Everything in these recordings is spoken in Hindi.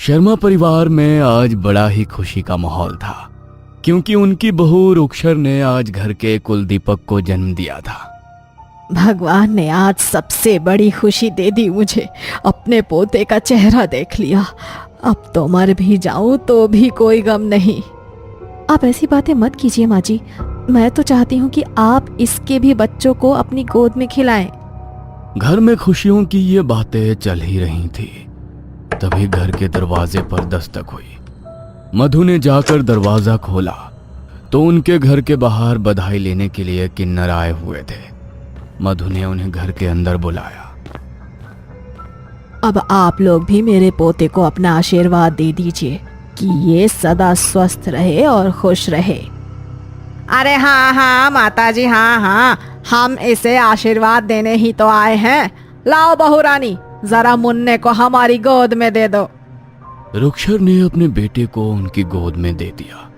शर्मा परिवार में आज बड़ा ही खुशी का माहौल था, क्योंकि उनकी बहू रुक्षर ने आज घर के कुलदीपक को जन्म दिया था। भगवान ने आज सबसे बड़ी खुशी दे दी मुझे। अपने पोते का चेहरा देख लिया। अब तो मर भी जाऊं तो भी कोई गम नहीं। आप ऐसी बातें मत कीजिए माँ जी। मैं तो चाहती हूँ कि आप इसके भी बच्चों को अपनी गोद में खिलाएं। घर में खुशियों की ये बातें चल ही रही थी, तभी घर के दरवाजे पर दस्तक हुई। मधु ने जाकर दरवाजा खोला तो उनके घर के बाहर बधाई लेने के लिए किन्नर आए हुए थे। मधु ने उन्हें घर के अंदर बुलाया। अब आप लोग भी मेरे पोते को अपना आशीर्वाद दे दीजिए कि ये सदा स्वस्थ रहे और खुश रहे। अरे हाँ हाँ माताजी, हाँ हाँ, हम इसे आशीर्वाद देने ही तो आए हैं। लाओ बहू रानी, जरा मुन्ने को हमारी गोद में दे दो। रुक्षर ने अपने बेटे को उनकी गोद में दे दिया।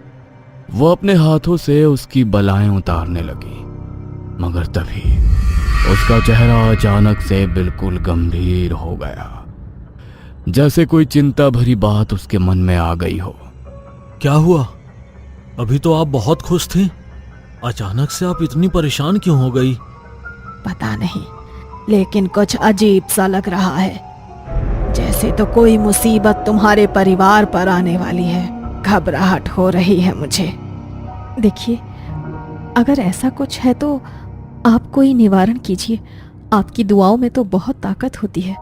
वो अपने हाथों से उसकी बलाएं उतारने लगी, मगर तभी उसका चेहरा अचानक से बिल्कुल गंभीर हो गया, जैसे कोई चिंता भरी बात उसके मन में आ गई हो। क्या हुआ? अभी तो आप बहुत खुश थे, अचानक से आप इतनी परेशान क्यों हो गई? पता नहीं, लेकिन कुछ अजीब सा लग रहा है, जैसे तो कोई मुसीबत तुम्हारे परिवार पर आने वाली है। घबराहट हो रही है मुझे। देखिए, अगर ऐसा कुछ है तो आप कोई निवारण कीजिए। आपकी दुआओं में तो बहुत ताकत होती है।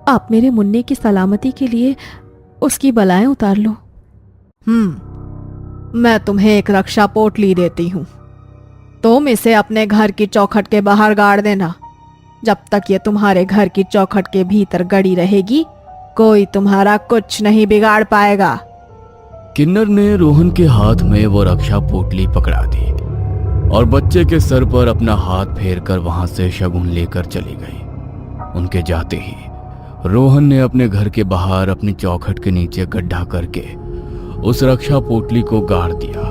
आप मेरे मुन्ने की सलामती के लिए उसकी बलाएं उतार लो। मैं तुम्हें एक रक्षा पोटली देती हूँ। तुम इसे अपने घर की चौखट के बाहर गाड़ देना। जब तक ये तुम्हारे घर की चौखट के भीतर गड़ी रहेगी, कोई तुम्हारा कुछ नहीं बिगाड़ पाएगा। किन्नर ने रोहन के हाथ में वो रक्षा पोटली पकड़ा दी और बच्चे के सर पर अपना हाथ फेरकर वहां से शगुन लेकर चली गई। उनके जाते ही रोहन ने अपने घर के बाहर अपनी चौखट के नीचे गड्ढा करके उस रक्षा पोटली को गाड़ दिया।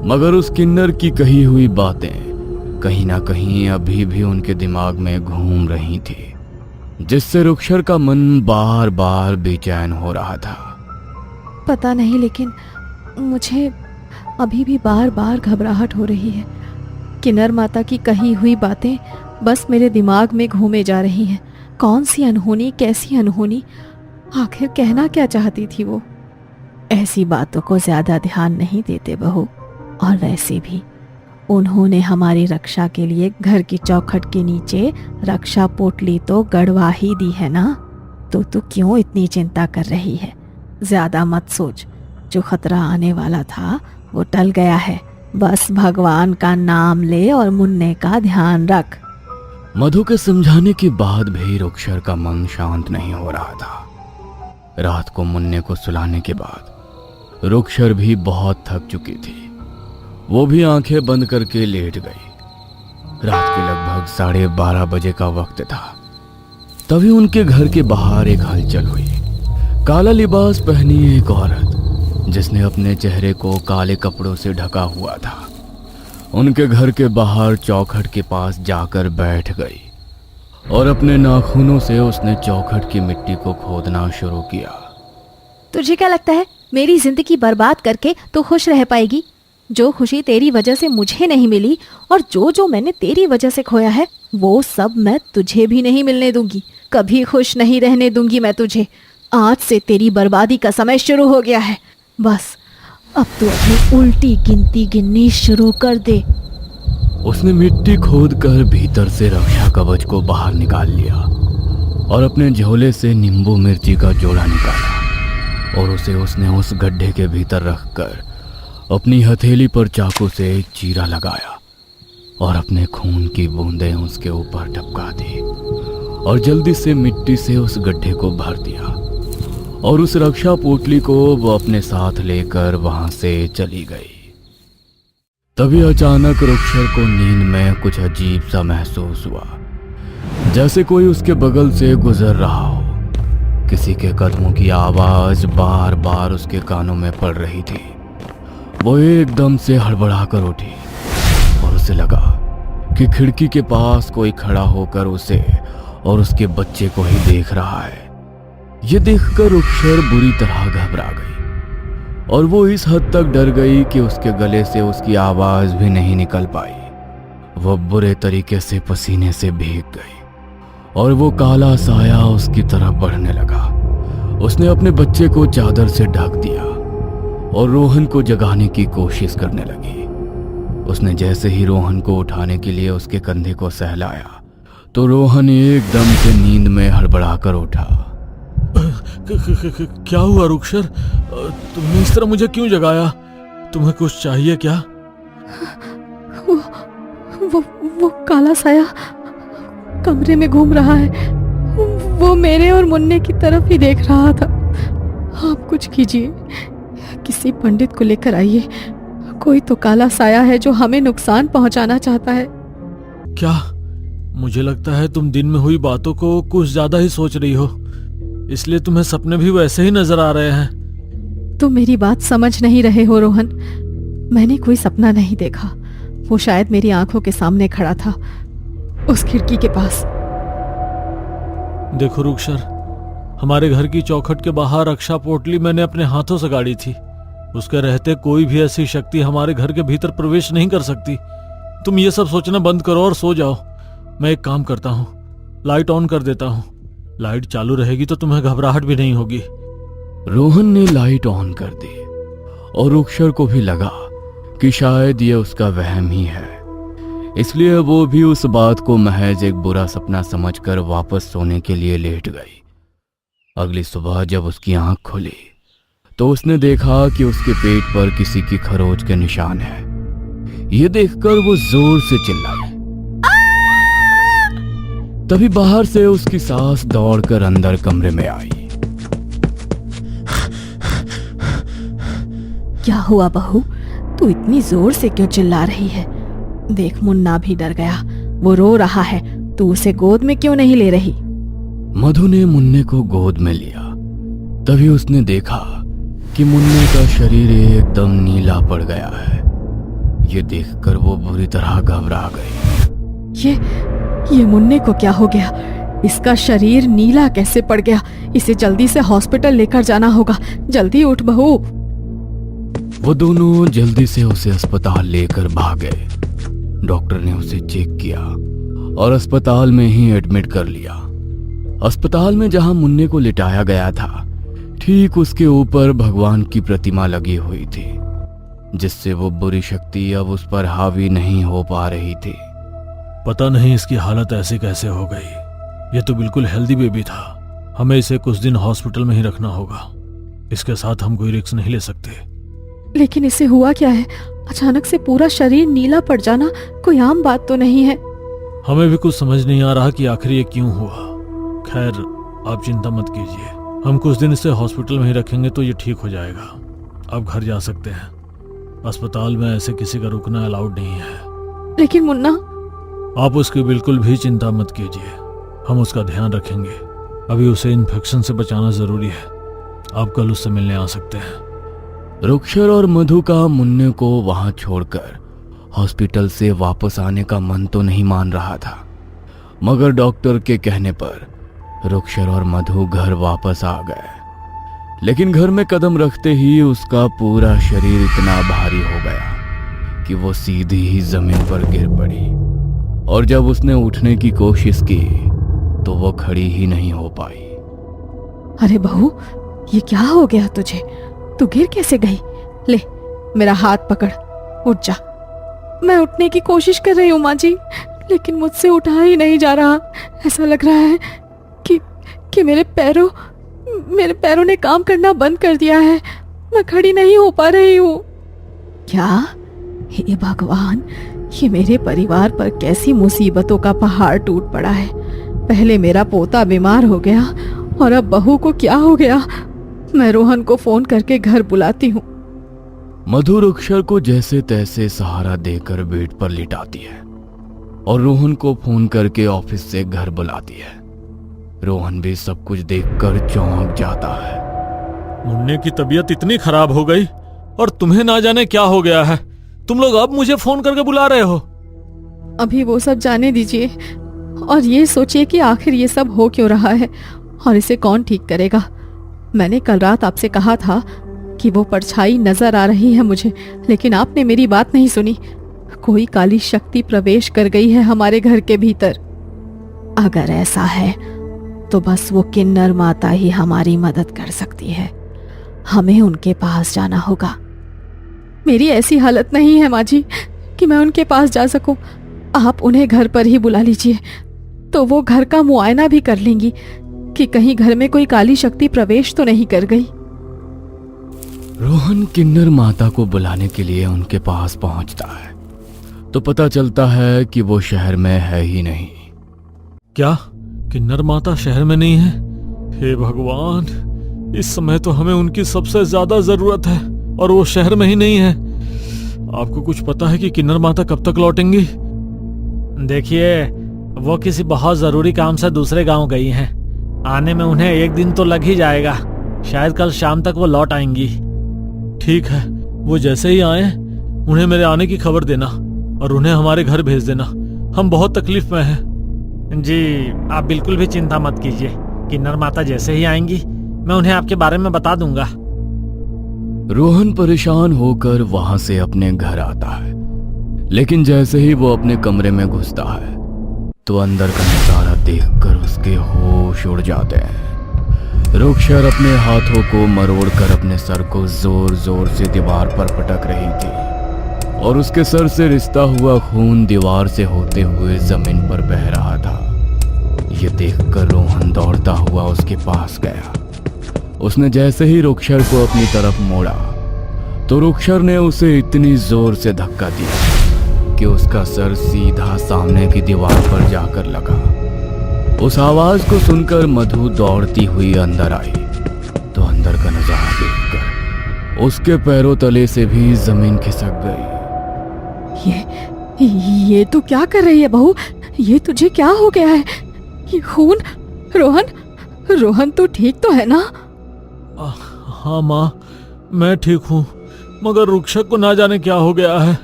मगर उस किन्नर की कही हुई बातें कहीं ना कहीं अभी भी उनके दिमाग में घूम रही थी, जिससे रुक्षर का मन बार बार बेचैन हो रहा था। पता नहीं, लेकिन मुझे अभी भी बार बार घबराहट हो रही है। किन्नर माता की कही हुई बातें बस मेरे दिमाग में घूमे जा रही हैं। कौन सी अनहोनी, कैसी अनहोनी, आखिर कहना क्या चाहती थी वो? ऐसी बातों को ज्यादा ध्यान नहीं देते बहू, और वैसे भी उन्होंने हमारी रक्षा के लिए घर की चौखट के नीचे रक्षा पोटली तो गड़वा ही दी है ना, तो तू क्यों इतनी चिंता कर रही है? ज्यादा मत सोच, जो खतरा आने वाला था वो टल गया है। बस भगवान का नाम ले और मुन्ने का ध्यान रख। मधु के समझाने के बाद भी रुक्षर का मन शांत नहीं हो रहा था। रात को मुन्ने को सुलाने के बाद रुक्षर भी बहुत थक चुकी थी। वो भी आंखें बंद करके लेट गई। रात के लगभग 12:30 बजे का वक्त था। तभी उनके घर के बाहर एक हलचल हुई। काला लिबास पहनी एक औरत, जिसने अपने चेहरे को काले कपड़ों से ढका हुआ था, उनके घर के बाहर चौखट के पास जाकर बैठ गई और अपने नाखूनों से उसने चौखट की मिट्टी को खोदना शुरू किया। तुझे क्या लगता है मेरी जिंदगी बर्बाद करके तू खुश रह पाएगी? जो खुशी तेरी वजह से मुझे नहीं मिली और जो मैंने तेरी वजह से खोया है, वो सब मैं तुझे भी नहीं मिलने दूंगी। कभी खुश नहीं रहने दूंगी मैं तुझे। आज से तेरी बर्बादी का समय शुरू हो गया है। बस अब तू अपनी उल्टी गिनती गिननी शुरू कर दे। उसने मिट्टी खोदकर भीतर से रक्षा कवच को बाहर निकाल लिया और अपने झोले से नींबू मिर्ची का जोड़ा निकाला और उसे उसने उस गड्ढे के भीतर रखकर अपनी हथेली पर चाकू से एक चीरा लगाया और अपने खून की बूंदें उसके ऊपर टपका दी और जल्दी से मिट्टी से उस गड्ढे को भर दिया और उस रक्षा पोटली को वो अपने साथ लेकर वहां से चली गई। तभी अचानक रुक्षर को नींद में कुछ अजीब सा महसूस हुआ, जैसे कोई उसके बगल से गुजर रहा हो। किसी के कदमों की आवाज बार बार उसके कानों में पड़ रही थी। वो एकदम से हड़बड़ाकर उठी और उसे लगा कि खिड़की के पास कोई खड़ा होकर उसे और उसके बच्चे को ही देख रहा है। ये देखकर रुखसर बुरी तरह घबरा गई और वो इस हद तक डर गई कि उसके गले से उसकी आवाज भी नहीं निकल पाई। वह बुरे तरीके से पसीने से भीग गई और वो काला साया उसकी तरफ बढ़ने लगा। उसने अपने बच्चे को चादर से ढक दिया और रोहन को जगाने की कोशिश करने लगी। उसने जैसे ही रोहन को उठाने के लिए उसके कंधे को सहलाया तो रोहन एकदम से नींद में हड़बड़ाकर उठा। क्या हुआ रुखसर? तुमने इस तरह मुझे क्यों जगाया? तुम्हें कुछ चाहिए क्या? वो काला साया कमरे में घूम रहा है। वो मेरे और मुन्ने की तरफ ही देख रहा था। आप कुछ कीजिए, किसी पंडित को लेकर आइए। कोई तो काला साया है जो हमें नुकसान पहुंचाना चाहता है। क्या? मुझे लगता है तुम दिन में हुई बातों को कुछ ज्यादा ही सोच रही हो, इसलिए तुम्हें सपने भी वैसे ही नजर आ रहे हैं। तुम मेरी बात समझ नहीं रहे हो रोहन। मैंने कोई सपना नहीं देखा। वो शायद मेरी आंखों के सामने खड़ा था, उस खिड़की के पास। देखो रुखसर, हमारे घर की चौखट के बाहर रक्षा पोटली मैंने अपने हाथों से गाड़ी थी। उसके रहते कोई भी ऐसी शक्ति हमारे घर के भीतर प्रवेश नहीं कर सकती। तुम ये सब सोचना बंद करो और सो जाओ। मैं एक काम करता हूँ, लाइट ऑन कर देता हूँ। लाइट चालू रहेगी तो तुम्हें घबराहट भी नहीं होगी। रोहन ने लाइट ऑन कर दी और रुखसर को भी लगा कि शायद ये उसका वहम ही है, इसलिए वो भी उस बात को महज एक बुरा सपना समझकर वापस सोने के लिए लेट गई। अगली सुबह जब उसकी आंख खुली तो उसने देखा कि उसके पेट पर किसी की खरोच के निशान है। ये देखकर वो जोर से चिल्लाई। तभी बाहर से उसकी सास दौड़कर अंदर कमरे में आई। क्या हुआ बहू? तू इतनी जोर से क्यों चिल्ला रही है? देख, मुन्ना भी डर गया। वो रो रहा है। तू उसे गोद में क्यों नहीं ले रही? मधु ने मुन्ने को गोद में लिया। तभी उसने देखा कि मुन्ने का शरीर एकदम नीला पड़ गया है। ये देखकर वो बुरी तरह घबरा गई। ये मुन्ने को क्या हो गया? इसका शरीर नीला कैसे पड़ गया? इसे जल्दी से हॉस्पिटल लेकर जाना होगा। जल्दी उठ बहू। वो दोनों जल्दी से उसे अस्पताल लेकर भागे। डॉक्टर ने उसे चेक किया और अस्पताल में ही एडमिट कर लिया। अस्पताल में जहां मुन्ने को लिटाया गया था, ठीक उसके ऊपर भगवान की प्रतिमा लगी हुई थी, जिससे वो बुरी शक्ति अब उस पर हावी नहीं हो पा रही थी। पता नहीं इसकी हालत ऐसे कैसे हो गई। ये तो बिल्कुल हेल्दी बेबी था। हमें इसे कुछ दिन हॉस्पिटल में ही रखना होगा। इसके साथ हम कोई रिस्क नहीं ले सकते। लेकिन इसे हुआ क्या है? अचानक से पूरा शरीर नीला पड़ जाना कोई आम बात तो नहीं है। हमें भी कुछ समझ नहीं आ रहा कि आखिर ये क्यों हुआ। खैर, आप चिंता मत कीजिए। हम कुछ दिन इसे हॉस्पिटल में ही रखेंगे तो ये ठीक हो जाएगा। आप घर जा सकते हैं। अस्पताल में ऐसे किसी का रुकना अलाउड नहीं है। लेकिन मुन्ना। आप उसकी बिल्कुल भी चिंता मत कीजिए। हम उसका ध्यान रखेंगे। अभी उसे इन्फेक्शन से बचाना जरूरी है। आप कल उससे मिलने आ सकते हैं। रुखसर और मधु का मुन्ने को वहां छोड़कर हॉस्पिटल से वापस आने का मन तो नहीं मान रहा था, मगर डॉक्टर के कहने पर रुखसर और मधु घर वापस आ गए। लेकिन घर में कदम रखते ही उसका पूरा शरीर इतना भारी हो गया कि वो सीधी ही जमीन पर गिर पड़ी और जब उसने उठने की कोशिश की तो वो खड़ी ही नहीं हो पाई। अरे बहू, ये क्या हो गया तुझे? तू गिर कैसे गई? ले, मेरा हाथ पकड़, उठ जा। मैं उठने की कोशिश कर रही हूँ माँ जी, लेकिन मुझसे उठा ही नहीं जा रहा। ऐसा लग रहा है कि मेरे पैरों ने काम करना बंद कर दिया है। मैं खड़ी नहीं हो पा रही हूँ। क्या? हे भगवान, ये मेरे परिवार पर कैसी मुसीबतों का पहाड़ टूट पड़ा है। पहले मेरा पोता बीमार हो गया और अब बहू को क्या हो गया? मैं रोहन को फोन करके घर बुलाती हूँ। मधु रुखसर को जैसे तैसे सहारा देकर बेड पर लिटाती है और रोहन को फोन करके ऑफिस से घर बुलाती है। रोहन भी सब कुछ देखकर चौंक जाता है। मुन्ने की तबीयत इतनी खराब हो गई और तुम्हें ना जाने क्या हो गया है। तुम लोग अब मुझे फोन करके बुला रहे हो? अभी वो सब जाने दीजिए और ये सोचिए कि आखिर ये सब हो क्यों रहा है और इसे कौन ठीक करेगा। मैंने कल रात आपसे कहा था कि वो परछाई नजर आ रही है मुझे, लेकिन आपने मेरी बात नहीं सुनी। कोई काली शक्ति प्रवेश कर गई है हमारे घर के भीतर। अगर ऐसा है तो बस वो किन्नर माता ही हमारी मदद कर सकती है। हमें उनके पास जाना होगा। मेरी ऐसी हालत नहीं है माँ जी कि मैं उनके पास जा सकूं। आप उन्हें घर पर ही बुला लीजिए, तो वो घर का मुआयना भी कर लेंगी कि कहीं घर में कोई काली शक्ति प्रवेश तो नहीं कर गई। रोहन किन्नर माता को बुलाने के लिए उनके पास पहुंचता है तो पता चलता है कि वो शहर में है ही नहीं। क्या किन्नर माता शहर में नहीं है? हे भगवान, इस समय तो हमें उनकी सबसे ज्यादा जरूरत है और वो शहर में ही नहीं है। आपको कुछ पता है कि किन्नर माता कब तक लौटेंगी? देखिए, वो किसी बहुत जरूरी काम से दूसरे गांव गई हैं। आने में उन्हें एक दिन तो लग ही जाएगा। शायद कल शाम तक वो लौट आएंगी। ठीक है, वो जैसे ही आए उन्हें मेरे आने की खबर देना और उन्हें हमारे घर भेज देना। हम बहुत तकलीफ में हैं। जी, आप बिल्कुल भी चिंता मत कीजिए। किन्नर माता जैसे ही आएंगी मैं उन्हें आपके बारे में बता दूंगा। रोहन परेशान होकर वहां से अपने घर आता है, लेकिन जैसे ही वो अपने कमरे में घुसता है तो अंदर का नजारा देखकर उसके होश उड़ जाते हैं। रुक्षर अपने हाथों को मरोड़कर अपने सर को जोर जोर से दीवार पर पटक रही थी और उसके सर से रिसता हुआ खून दीवार से होते हुए जमीन पर बह रहा था। ये देखकर रोहन दौड़ता हुआ उसके पास गया। उसने जैसे ही रुक्षर को अपनी तरफ मोड़ा तो रुक्षर ने उसे इतनी जोर से धक्का दिया कि उसका सर सीधा सामने की दीवार पर जाकर लगा। उस आवाज को सुनकर मधु दौड़ती हुई अंदर आई तो अंदर का नजारा देखकर उसके पैरों तले से भी जमीन खिसक गई। ये तो क्या कर रही है बहू? ये तुझे क्या हो गया है? ये खून! रोहन तू ठीक तो है ना? हाँ माँ, मैं ठीक हूँ, मगर रुक्षक को ना जाने क्या हो गया है।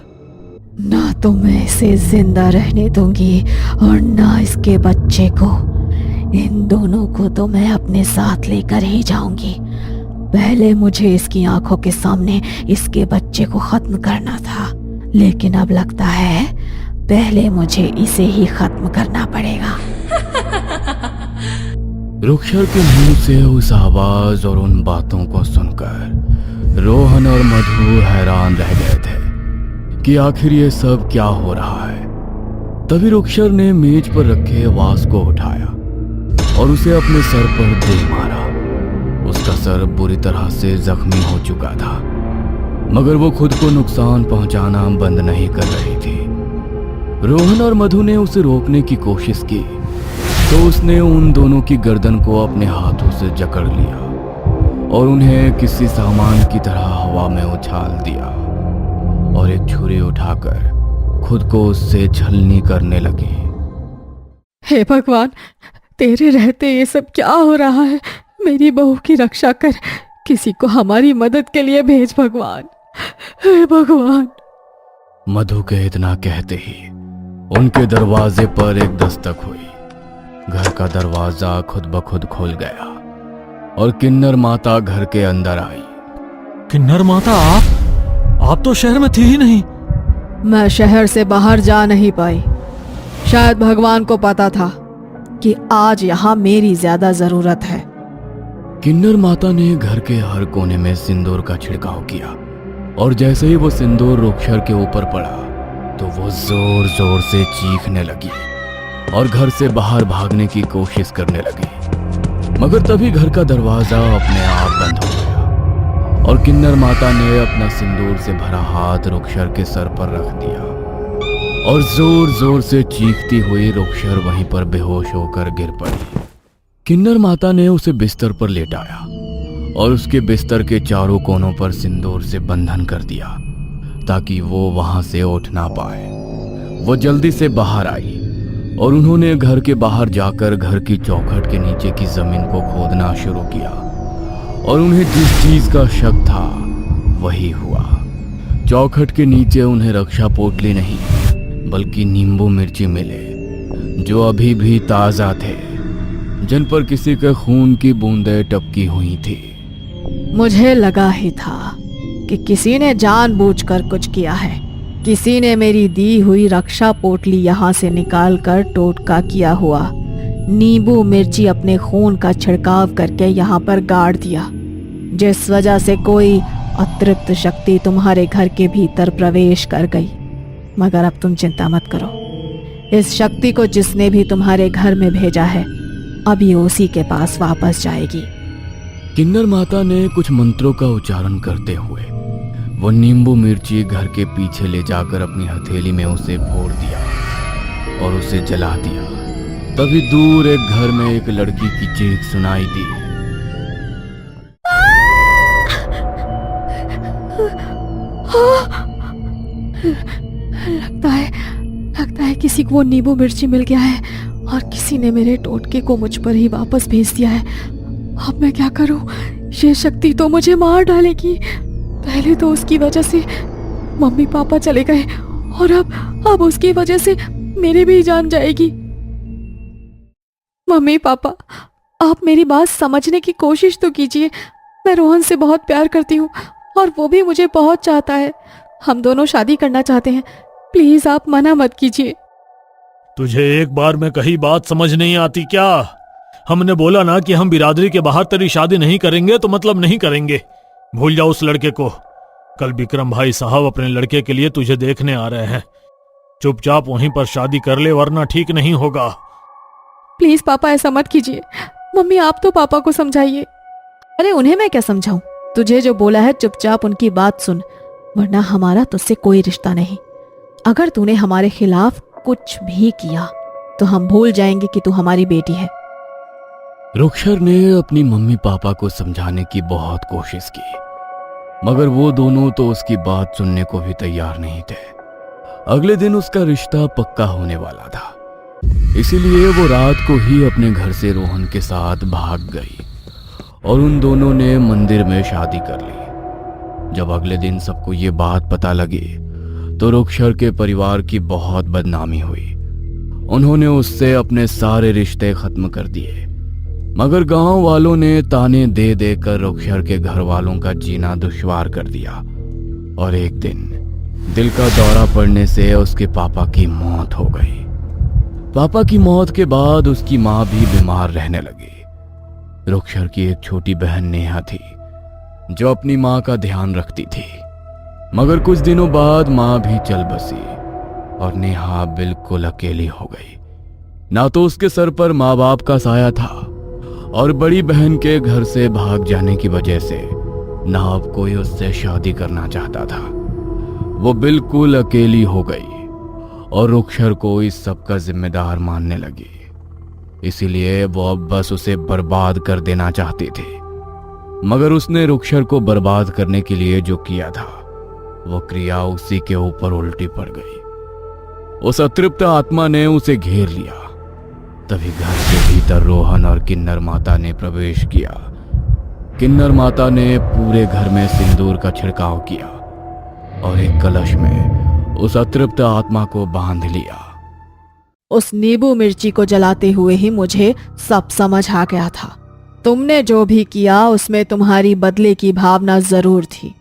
ना तो मैं इसे जिंदा रहने दूंगी और ना इसके बच्चे को। इन दोनों को तो मैं अपने साथ लेकर ही जाऊंगी। पहले मुझे इसकी आंखों के सामने इसके बच्चे को खत्म करना था, लेकिन अब लगता है पहले मुझे इसे ही खत्म करना पड़ेगा। रुक्षर के मुंह से उस आवाज और उन बातों को सुनकर रोहन और मधु हैरान रह गए थे कि आखिर ये सब क्या हो रहा है। तभी रुक्षर ने मेज पर रखे वास को उठाया और उसे अपने सर पर दे मारा। उसका सर बुरी तरह से जख्मी हो चुका था, मगर वो खुद को नुकसान पहुंचाना बंद नहीं कर रही थी। रोहन और मधु ने उसे रोकने की कोशिश की तो उसने उन दोनों की गर्दन को अपने हाथों से जकड़ लिया और उन्हें किसी सामान की तरह हवा में उछाल दिया और एक छुरी उठाकर खुद को उससे छलनी करने लगी। हे भगवान, तेरे रहते ये सब क्या हो रहा है? मेरी बहू की रक्षा कर, किसी को हमारी मदद के लिए भेज भगवान, हे भगवान। मधु के इतना कहते ही उनके दरवाजे पर एक दस्तक हुई। घर का दरवाजा खुद ब खुद खुल गया और किन्नर माता घर के अंदर आई। किन्नर माता, आप तो शहर में थी ही नहीं। मैं शहर से बाहर जा नहीं पाई। शायद भगवान को पता था कि आज यहाँ मेरी ज्यादा जरूरत है। किन्नर माता ने घर के हर कोने में सिंदूर का छिड़काव किया और जैसे ही वो सिंदूर रुक्षर के ऊपर पड़ा तो वो जोर जोर से चीखने लगी और घर से बाहर भागने की कोशिश करने लगी। मगर तभी घर का दरवाजा अपने आप बंद हो गया और किन्नर माता ने अपना सिंदूर से भरा हाथ रुक्षर के सर पर रख दिया और जोर जोर से चीखती हुई रुक्षर वहीं पर बेहोश होकर गिर पड़ी। किन्नर माता ने उसे बिस्तर पर लेटाया और उसके बिस्तर के चारों कोनों पर सिंदूर से बंधन कर दिया ताकि वो वहां से उठ ना पाए। वो जल्दी से बाहर आई और उन्होंने घर के बाहर जाकर घर की चौखट के नीचे की जमीन को खोदना शुरू किया और उन्हें जिस चीज का शक था वही हुआ। चौखट के नीचे उन्हें रक्षा पोटली नहीं बल्कि नींबू मिर्ची मिले जो अभी भी ताजा थे, जिन पर किसी के खून की बूंदें टपकी हुई थी। मुझे लगा ही था कि किसी ने जानबूझकर कुछ किया है। किसी ने मेरी दी हुई रक्षा पोटली यहाँ से निकालकर टोटका किया हुआ नींबू मिर्ची अपने खून का छिड़काव करके यहाँ पर गाड़ दिया, जिस वजह से कोई अतृप्त शक्ति तुम्हारे घर के भीतर प्रवेश कर गई। मगर अब तुम चिंता मत करो, इस शक्ति को जिसने भी तुम्हारे घर में भेजा है अभी उसी के पास वापस जाएगी। किन्नर माता ने कुछ मंत्रों का उच्चारण करते हुए वो नींबू मिर्ची घर के पीछे ले जाकर अपनी हथेली में उसे फोड़ दिया और उसे जला दिया। तभी दूर एक घर में एक लड़की की चीख सुनाई दी। लगता है किसी को वो नींबू मिर्ची मिल गया है और किसी ने मेरे टोटके को मुझ पर ही वापस भेज दिया है। अब मैं क्या करूं? ये शक्ति तो मुझे मार डालेगी। पहले तो उसकी वजह से मम्मी पापा चले गए और अब उसकी वजह से मेरी भी जान जाएगी। मम्मी पापा, आप मेरी बात समझने की कोशिश तो कीजिए। मैं रोहन से बहुत प्यार करती हूँ और वो भी मुझे बहुत चाहता है। हम दोनों शादी करना चाहते हैं। प्लीज आप मना मत कीजिए। तुझे एक बार में कही बात समझ नहीं आती क्या? हमने बोला ना कि हम बिरादरी के बाहर तेरी शादी नहीं करेंगे तो मतलब नहीं करेंगे। भूल जाओ उस लड़के को। कल विक्रम भाई साहब अपने लड़के के लिए तुझे देखने आ रहे हैं। चुपचाप वहीं पर शादी कर ले वरना ठीक नहीं होगा। प्लीज पापा ऐसा मत कीजिए। मम्मी आप तो पापा को समझाइए। अरे उन्हें मैं क्या समझाऊं? तुझे जो बोला है चुपचाप उनकी बात सुन, वरना हमारा तुझसे कोई रिश्ता नहीं। अगर तूने हमारे खिलाफ कुछ भी किया तो हम भूल जाएंगे कि तू हमारी बेटी है। रुक्षर ने अपनी मम्मी पापा को समझाने की बहुत कोशिश की, मगर वो दोनों तो उसकी बात सुनने को भी तैयार नहीं थे। अगले दिन उसका रिश्ता पक्का होने वाला था, इसीलिए वो रात को ही अपने घर से रोहन के साथ भाग गई और उन दोनों ने मंदिर में शादी कर ली। जब अगले दिन सबको ये बात पता लगी तो रुक्षर के परिवार की बहुत बदनामी हुई। उन्होंने उससे अपने सारे रिश्ते खत्म कर दिए, मगर गांव वालों ने ताने दे देकर रुक्षर के घर वालों का जीना दुश्वार कर दिया। और एक दिन दिल का दौरा पड़ने से उसके पापा की मौत हो गई। पापा की मौत के बाद उसकी माँ भी बीमार रहने लगी। रुक्षर की एक छोटी बहन नेहा थी जो अपनी माँ का ध्यान रखती थी, मगर कुछ दिनों बाद माँ भी चल बसी और नेहा बिल्कुल अकेली हो गई। ना तो उसके सर पर माँ बाप का साया था और बड़ी बहन के घर से भाग जाने की वजह से ना अब कोई उससे शादी करना चाहता था। वो बिल्कुल अकेली हो गई और रुक्षर को इस सब का जिम्मेदार मानने लगी। इसीलिए वो अब बस उसे बर्बाद कर देना चाहती थी। मगर उसने रुक्षर को बर्बाद करने के लिए जो किया था वो क्रिया उसी के ऊपर उल्टी पड़ गई। उस अतृप्त आत्मा ने उसे घेर लिया। तभी घर के भीतर रोहन और किन्नर माता ने प्रवेश किया। किन्नर माता ने पूरे घर में सिंदूर का छिड़काव किया और एक कलश में उस अतृप्त आत्मा को बांध लिया। उस नींबू मिर्ची को जलाते हुए ही मुझे सब समझ आ गया था। तुमने जो भी किया उसमें तुम्हारी बदले की भावना जरूर थी,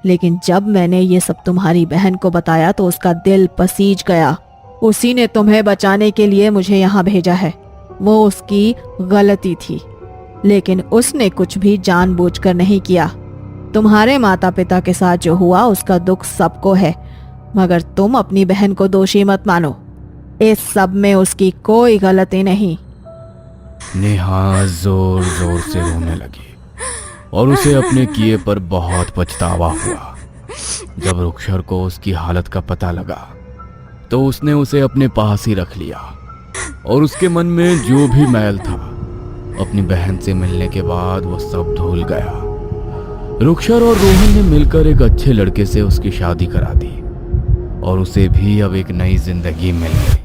लेकिन जब मैंने ये सब तुम्हारी बहन को बताया तो उसका दिल पसीज गया। उसी ने तुम्हें बचाने के लिए मुझे यहाँ भेजा है। वो उसकी गलती थी, लेकिन उसने कुछ भी जानबूझकर नहीं किया। तुम्हारे माता पिता के साथ जो हुआ उसका दुख सबको है, मगर तुम अपनी बहन को दोषी मत मानो। इस सब में उसकी कोई गलती नहीं। नेहा जोर जोर से रोने लगी और उसे अपने किए पर बहुत पछतावा हुआ। जब रुक्षर को उसकी हालत का पता लगा तो उसने उसे अपने पास ही रख लिया और उसके मन में जो भी मैल था अपनी बहन से मिलने के बाद वो सब धुल गया। रुक्षर और रोहन ने मिलकर एक अच्छे लड़के से उसकी शादी करा दी और उसे भी अब एक नई जिंदगी मिल गई।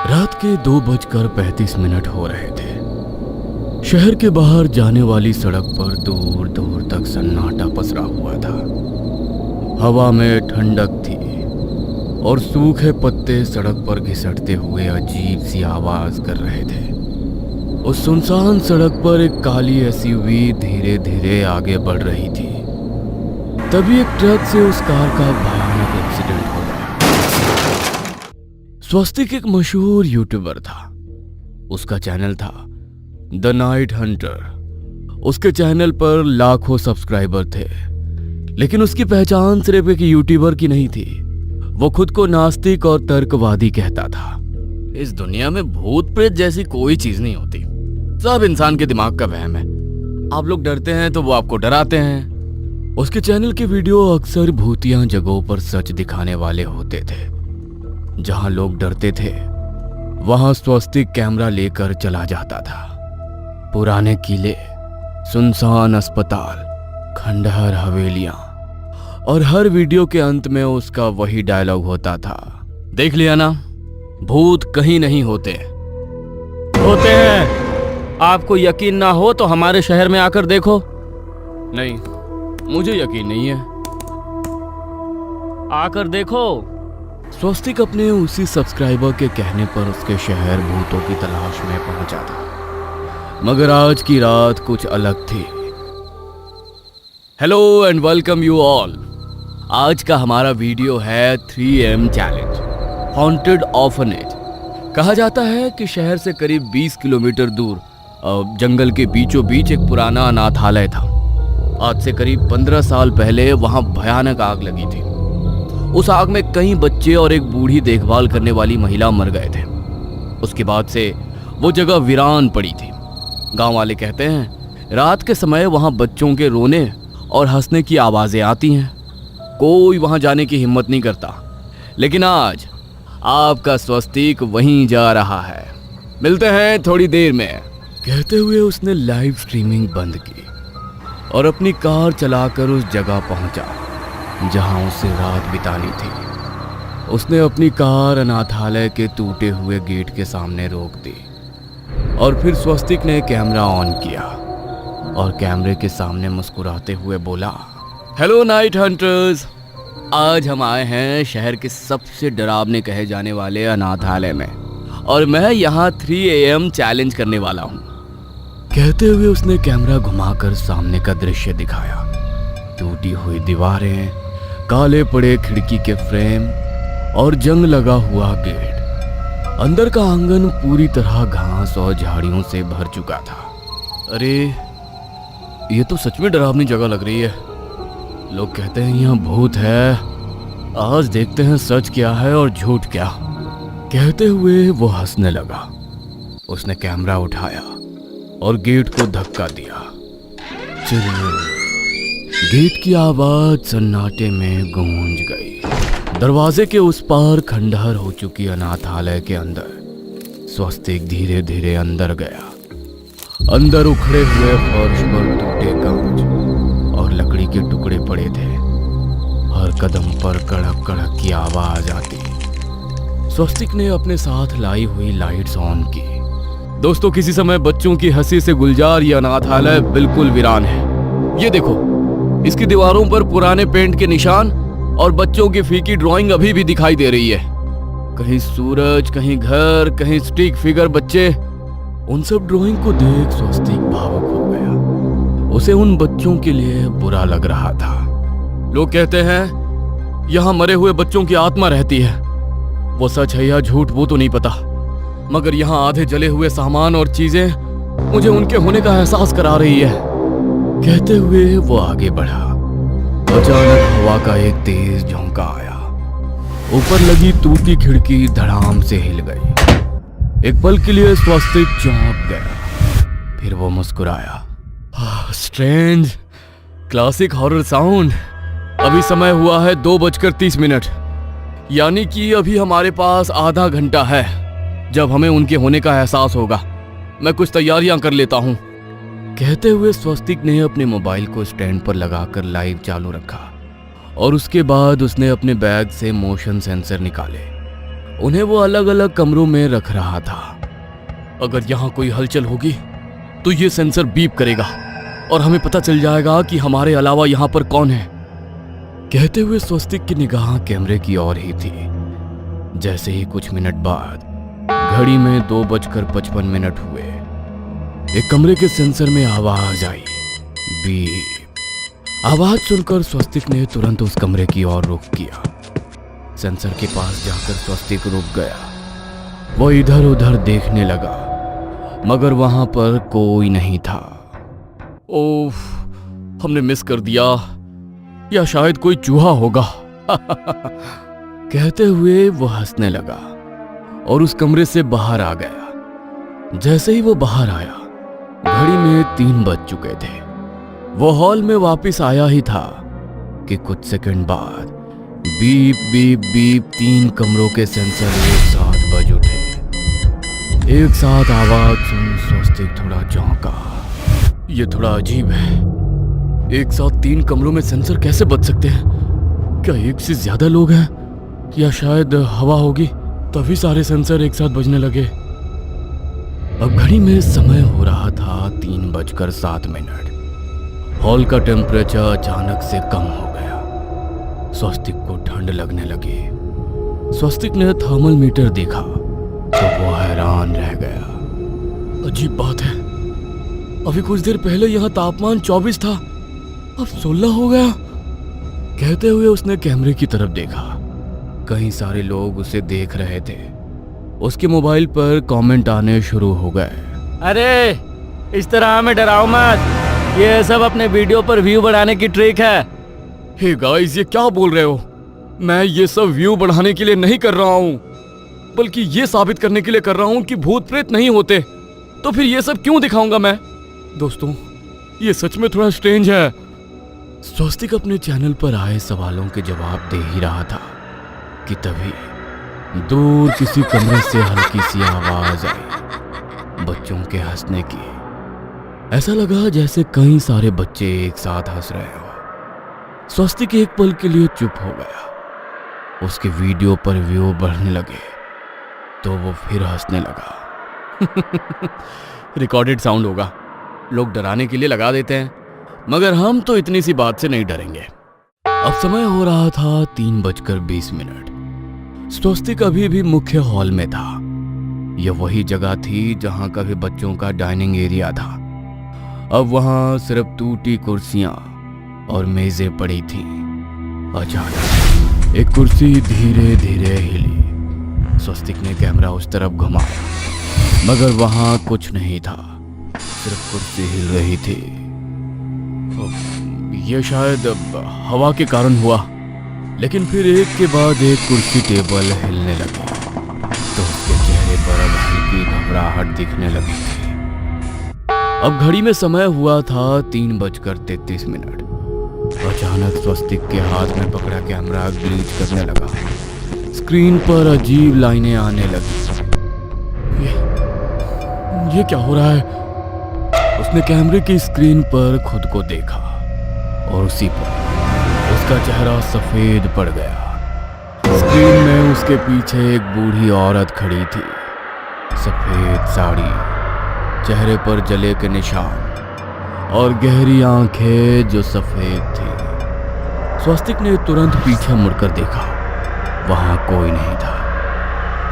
रात के 2:35 हो रहे थे। शहर के बाहर जाने वाली सड़क पर दूर दूर तक सन्नाटा पसरा हुआ था। हवा में ठंडक थी और सूखे पत्ते सड़क पर घिसटते हुए अजीब सी आवाज कर रहे थे। उस सुनसान सड़क पर एक काली एसयूवी धीरे धीरे आगे बढ़ रही थी। तभी एक ट्रक से उस कार का भयानक एक्सीडेंट हो गया। स्वस्तिक एक मशहूर यूट्यूबर था। उसका चैनल था द नाइट हंटर। उसके चैनल पर लाखों सब्सक्राइबर थे, लेकिन उसकी पहचान सिर्फ एक यूट्यूबर की नहीं थी। वो खुद को नास्तिक और तर्कवादी कहता था। इस दुनिया में भूत प्रेत जैसी कोई चीज नहीं होती, सब इंसान के दिमाग का वहम है। आप लोग डरते हैं तो वो आपको डराते हैं। उसके चैनल के वीडियो अक्सर भूतिया जगहों पर सच दिखाने वाले होते थे। जहां लोग डरते थे वहां स्वस्तिक कैमरा लेकर चला जाता था। पुराने किले, सुनसान अस्पताल, खंडहर हवेलियां, और हर वीडियो के अंत में उसका वही डायलॉग होता था। देख लिया ना, भूत कहीं नहीं होते हैं। आपको यकीन ना हो तो हमारे शहर में आकर देखो। नहीं, मुझे यकीन नहीं है, आकर देखो। स्वस्तिक अपने उसी सब्सक्राइबर के कहने पर उसके शहर भूतों की तलाश में पहुंचा था। मगर आज की रात कुछ अलग थी। Hello and welcome you all. आज का हमारा वीडियो है 3AM चैलेंज, हॉन्टेड ऑर्फनेज। कहा जाता है कि शहर से करीब 20 किलोमीटर दूर जंगल के बीचों बीच एक पुराना अनाथालय था। आज से करीब 15 साल पहले वहां भयानक आग लगी थी। उस आग में कई बच्चे और एक बूढ़ी देखभाल करने वाली महिला मर गए थे। उसके बाद से वो जगह वीरान पड़ी थी। गांव वाले कहते हैं रात के समय वहां बच्चों के रोने और हंसने की आवाजें आती हैं। कोई वहां जाने की हिम्मत नहीं करता, लेकिन आज आपका स्वस्तिक वहीं जा रहा है। मिलते हैं थोड़ी देर में। कहते हुए उसने लाइव स्ट्रीमिंग बंद की और अपनी कार चलाकर उस जगह पहुंचा जहां उसे रात बितानी थी। उसने अपनी कार अनाथालय के टूटे हुए गेट के सामने रोक दी और फिर स्वस्तिक ने कैमरा ऑन किया और कैमरे के सामने मुस्कुराते हुए बोला, हेलो नाइट हंटर्स, आज हम आए हैं शहर के सबसे डरावने कहे जाने वाले अनाथालय में और मैं यहाँ 3AM चैलेंज करने वाला हूँ। कहते हुए उसने कैमरा घुमाकर सामने का दृश्य दिखाया। टूटी हुई दीवारें, काले पड़े खिड़की के फ्रेम और जंग लगा हुआ गेट। अंदर का आंगन पूरी तरह घास और झाड़ियों से भर चुका था। अरे ये तो सच में डरावनी जगह लग रही है। लोग कहते हैं यहाँ भूत है, आज देखते हैं सच क्या है और झूठ क्या। कहते हुए वो हंसने लगा। उसने कैमरा उठाया और गेट को धक्का दिया। गेट की आवाज सन्नाटे में गूंज गई। दरवाजे के उस पार खंडहर हो चुकी अनाथालय के अंदर स्वस्तिक धीरे धीरे अंदर गया। अंदर उखड़े हुए फर्श पर टूटे कांच और लकड़ी के टुकड़े पड़े थे। हर कदम पर कड़क कड़क की आवाज आती। स्वस्तिक ने अपने साथ लाई हुई लाइट्स ऑन की। दोस्तों, किसी समय बच्चों की हंसी से गुलजार ये अनाथालय बिल्कुल वीरान है। ये देखो, इसकी दीवारों पर पुराने पेंट के निशान और बच्चों की फीकी ड्राइंग अभी भी दिखाई दे रही है। कहीं सूरज, कहीं घर, कहीं स्टिक फिगर बच्चे। उन सब ड्राइंग को देख स्वस्तिक भावुक हो गया। उसे उन बच्चों के लिए बुरा लग रहा था। लोग कहते हैं यहाँ मरे हुए बच्चों की आत्मा रहती है। वो सच है या झूठ वो तो नहीं पता, मगर यहाँ आधे जले हुए सामान और चीजें मुझे उनके होने का एहसास करा रही है। कहते हुए वो आगे बढ़ा। अचानक हवा का एक तेज झोंका आया। ऊपर लगी टूटी खिड़की धड़ाम से हिल गई। एक पल के लिए स्वस्तिक चौंक गया, फिर वो मुस्कुराया। Strange, classic horror sound. अभी समय हुआ है 2:30, यानी कि अभी हमारे पास आधा घंटा है जब हमें उनके होने का एहसास होगा। मैं कुछ तैयारियां कर लेता हूं। कहते हुए स्वस्तिक ने अपने मोबाइल को स्टैंड पर लगाकर लाइव चालू रखा और उसके बाद उसने अपने बैग से मोशन सेंसर निकाले। उन्हें वो अलग अलग कमरों में रख रहा था। अगर यहाँ कोई हलचल होगी तो ये सेंसर बीप करेगा और हमें पता चल जाएगा कि हमारे अलावा यहाँ पर कौन है। कहते हुए स्वस्तिक की निगाह कैमरे की ओर ही थी। जैसे ही कुछ मिनट बाद घड़ी में 2:55 हुए एक कमरे के सेंसर में आवाज आई, बीप। आवाज सुनकर स्वस्तिक ने तुरंत उस कमरे की ओर रुख किया। सेंसर के पास जाकर स्वस्तिक रुक गया। वो इधर उधर देखने लगा, मगर वहां पर कोई नहीं था। ओफ, हमने मिस कर दिया, या शायद कोई चूहा होगा। कहते हुए वो हंसने लगा और उस कमरे से बाहर आ गया। जैसे ही वो बाहर आया, घड़ी में 3 बज चुके थे। वो हॉल में वापस आया ही था कि कुछ सेकंड बाद बीप बीप बीप 3 कमरों के सेंसर एक साथ बज उठे। एक साथ आवाज सुन स्वस्तिक थोड़ा चौंका। ये थोड़ा अजीब है, एक साथ 3 कमरों में सेंसर कैसे बज सकते हैं? क्या एक से ज्यादा लोग हैं, या शायद हवा होगी तभी सारे सेंसर एक साथ बजने लगे। अब घड़ी में समय हो रहा था 3:07। हॉल का टेम्परेचर अचानक से कम हो गया। स्वस्तिक को ठंड लगने लगी। स्वस्तिक ने थर्मल मीटर देखा तो वो हैरान रह गया। अजीब बात है, अभी कुछ देर पहले यहाँ तापमान 24 था, अब 16 हो गया। कहते हुए उसने कैमरे की तरफ देखा। कई सारे लोग उसे देख रहे थे। उसके मोबाइल पर कमेंट आने शुरू हो गए। अरे इस तरह हमें डराओ मत, ये सब अपने वीडियो पर व्यू बढ़ाने की ट्रिक है। हे गाइस, ये क्या बोल रहे हो? मैं ये सब व्यू बढ़ाने के लिए नहीं कर रहा हूँ, बल्कि ये साबित करने के लिए कर रहा हूँ कि भूत प्रेत नहीं होते। तो फिर ये सब क्यों दिखाऊंगा मैं? दोस्तों, ये सच में थोड़ा स्ट्रेंज है। स्वस्तिक अपने चैनल पर आए सवालों के जवाब दे ही रहा था कि तभी दूर किसी कमरे से हल्की सी आवाज आई, बच्चों के हंसने की। ऐसा लगा जैसे कई सारे बच्चे एक साथ हंस रहे हो। स्वस्तिक एक पल के लिए चुप हो गया। उसके वीडियो पर व्यू बढ़ने लगे तो वो फिर हंसने लगा। रिकॉर्डेड साउंड होगा, लोग डराने के लिए लगा देते हैं, मगर हम तो इतनी सी बात से नहीं डरेंगे। अब समय हो रहा था 3:20। स्वस्तिक अभी भी मुख्य हॉल में था। यह वही जगह थी जहां कभी बच्चों का डाइनिंग एरिया था। अब वहां सिर्फ टूटी कुर्सियां और मेजें पड़ी थीं। अचानक एक कुर्सी धीरे धीरे हिली। स्वस्तिक ने कैमरा उस तरफ घुमाया, मगर वहां कुछ नहीं था, सिर्फ कुर्सी हिल रही थी। यह शायद हवा के कारण हुआ, लेकिन फिर एक के बाद एक कुर्सी टेबल हिलने लगे तो उसके चेहरे पर अब हल्की घबराहट दिखने लगी थी। अब घड़ी में समय हुआ था 3:33। अचानक स्वस्तिक के हाथ में पकड़ा कैमरा ग्लिच करने लगा। स्क्रीन पर अजीब लाइनें आने लगी। ये क्या हो रहा है? उसने कैमरे की स्क्रीन पर खुद को देखा और उसी पर उसका चेहरा सफेद पड़ गया। स्क्रीन में उसके पीछे एक बूढ़ी औरत खड़ी थी। सफेद साड़ी, चेहरे पर जले के निशान और गहरी आंखें जो सफेद थी। स्वस्तिक ने तुरंत पीछे मुड़कर देखा, वहां कोई नहीं था।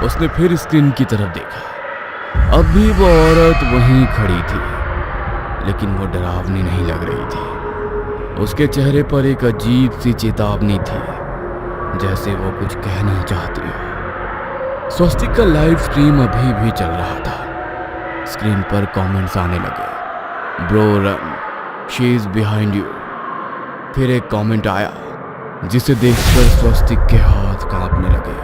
उसने फिर स्क्रीन की तरफ देखा। अब भी वो औरत वहीं खड़ी थी, लेकिन वो डरावनी नहीं लग रही थी। उसके चेहरे पर एक अजीब सी चेतावनी थी, जैसे वो कुछ कहना चाहती हो। स्वस्तिक का लाइव स्ट्रीम अभी भी चल रहा था। स्क्रीन पर कमेंट्स आने लगे, bro run, she is behind you. फिर एक कमेंट आया जिसे देखकर स्वस्तिक के हाथ कांपने लगे।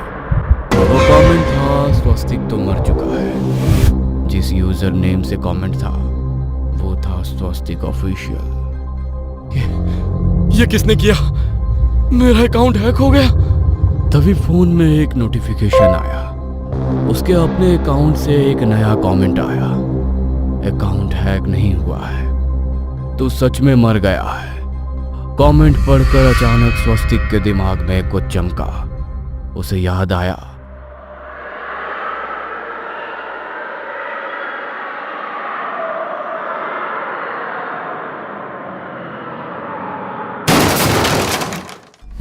वो कमेंट था, स्वस्तिक तो मर चुका है। जिस यूजर नेम से कमेंट था वो था स्वस्तिक ऑफिशियल। ये किसने किया? मेरा अकाउंट हैक हो गया। तभी फोन में एक नोटिफिकेशन आया। उसके अपने अकाउंट से एक नया कमेंट आया, अकाउंट हैक नहीं हुआ है, तू सच में मर गया है। कमेंट पढ़कर अचानक स्वस्तिक के दिमाग में कुछ चमका। उसे याद आया,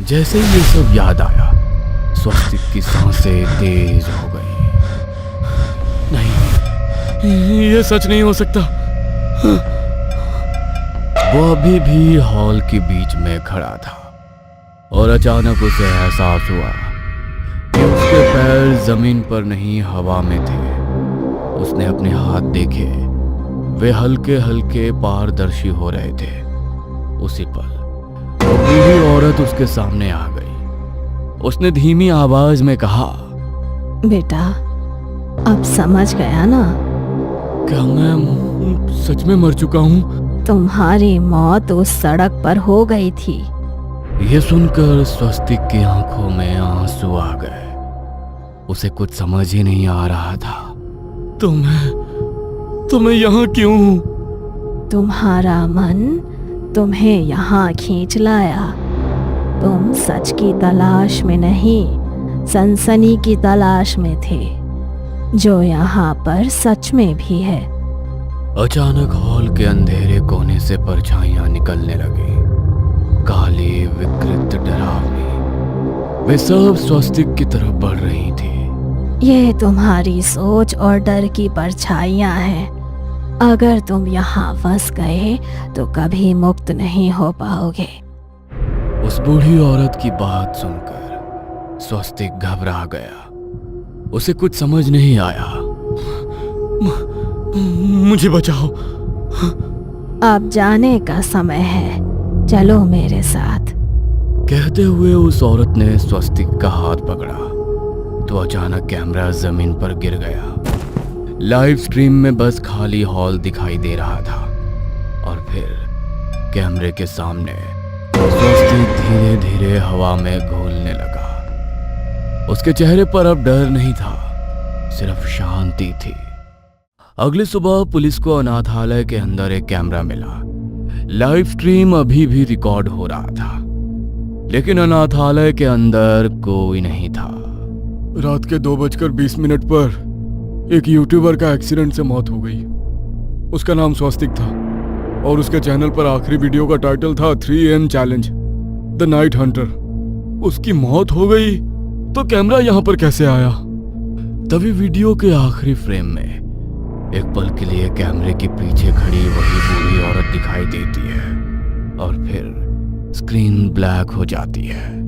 जैसे ही ये सब याद आया, स्वस्तिक की सांसें तेज हो गई। नहीं, ये सच नहीं हो सकता। वो अभी भी हॉल के बीच में खड़ा था और अचानक उसे एहसास हुआ कि उसके पैर जमीन पर नहीं हवा में थे। उसने अपने हाथ देखे, वे हल्के हल्के पारदर्शी हो रहे थे। उसी पल वो बूढ़ी औरत उसके सामने आ गई। उसने धीमी आवाज में कहा, बेटा, अब समझ गया ना? क्या मैं सच में मर चुका हूँ? तुम्हारी मौत उस सड़क पर हो गई थी। यह सुनकर स्वस्तिक की आंखों में आंसू आ गए। उसे कुछ समझ ही नहीं आ रहा था। तुम्हें यहाँ क्यों? तुम्हारा मन तुम्हें यहाँ खींच लाया। तुम सच की तलाश में नहीं, सनसनी की तलाश में थे, जो यहाँ पर सच में भी है। अचानक हॉल के अंधेरे कोने से परछाइयां निकलने लगी, काली, विकृत, डरावनी। वे सब स्वस्तिक की तरफ बढ़ रही थी। ये तुम्हारी सोच और डर की परछाइयां हैं। अगर तुम यहाँ फंस गए तो कभी मुक्त नहीं हो पाओगे। उस बूढ़ी औरत की बात सुनकर स्वस्तिक घबरा गया। उसे कुछ समझ नहीं आया। मुझे बचाओ। अब जाने का समय है, चलो मेरे साथ। कहते हुए उस औरत ने स्वस्तिक का हाथ पकड़ा तो अचानक कैमरा जमीन पर गिर गया। लाइव स्ट्रीम में बस खाली हॉल दिखाई दे रहा था और फिर कैमरे के सामने स्वस्तिक धीरे धीरे हवा में घुलने लगा। उसके चेहरे पर अब डर नहीं था, सिर्फ शांति थी। अगली सुबह पुलिस को अनाथालय के अंदर एक कैमरा मिला। लाइव स्ट्रीम अभी भी रिकॉर्ड हो रहा था, लेकिन अनाथालय के अंदर कोई नहीं था। रात के 2:20 पर एक यूट्यूबर का एक्सीडेंट से मौत हो गई। उसका नाम स्वस्तिक था और उसके चैनल पर आखिरी वीडियो का टाइटल था 3AM challenge the night Hunter. उसकी मौत हो गई तो कैमरा यहां पर कैसे आया? तभी वीडियो के आखिरी फ्रेम में एक पल के लिए कैमरे के पीछे खड़ी वही बूढ़ी औरत दिखाई देती है और फिर स्क्रीन ब्लैक हो जाती है।